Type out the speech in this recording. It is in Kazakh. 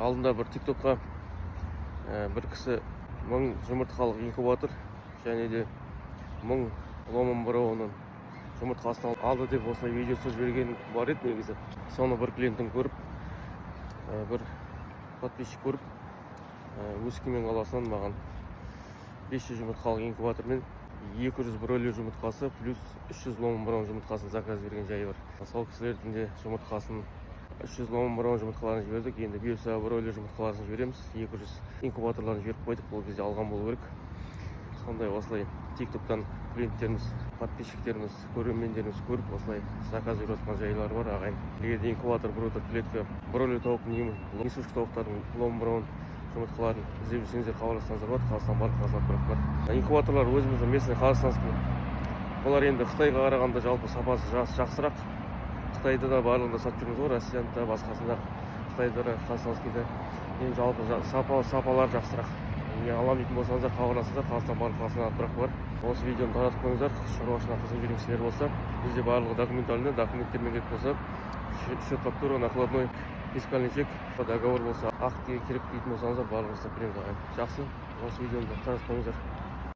алдында бір тиктокқа бір кісі 1000 жұмыртқалық инкубатор және де 1000 ломбронның жұмыртқасын алды деп осылай видеосы жіберген бар еді негізі. Соны бір клиентім көріп, бір подписчик көріп, Өскемен қаласынан маған 500 жұмыртқалық инкубатор мен 200 бройлер жұмыртқасы плюс 300 ломброн жұмыртқасын заказ берген жайы бар. Сол кісілердің де жұмыртқасын 300 ломброн жұмыртқаларын жібердік. Енді бұйырса бройлер жұмыртқаларын жібереміз. 200 инкубаторларын жіберіп қойдық. Бұл кезде алған болу керек. Сондай осылай тиктоктан клиенттеріміз, подписчиктеріміз, көрермендеріміз көріп осылай заказ беріп отқан жайлар бар ағайын. Егер де инкубатор, брутер, клетка, бройлер тауықтың, несушкі тауықтардың ломброн жұмыртқаларын іздеп жүрсеңіздер хабарлассаңыздар болады. Қазақстан барлық қазақ бірақ бар. Инкубаторлар өзіміздің местный қазақстанский. Олар енді Қытайға қарағанда жалпы сапасы жақсырақ. Қытайда да барлығында сатып жүрміз ғой, Россияда, басқасында, Қытайда да, қазақстанскийде. Ең жалпы сапалар жақсырақ. Алам дейтін болсаңыздар хабарласыңыздар, Қазақстан барлық қазақ бірақ бар. Осы видеоны таратып қойыңыздар, шаруашылығына қызығып жүрген кісілер болса, бізде барлығы документалды, документтермен керек болса, счет фактура, накладной, фискальный чек, договор болса, акт керек дейтін болсаңыздар барлығын жасап береміз ағайын. Жақсы, осы видеоны таратып қойыңыздар.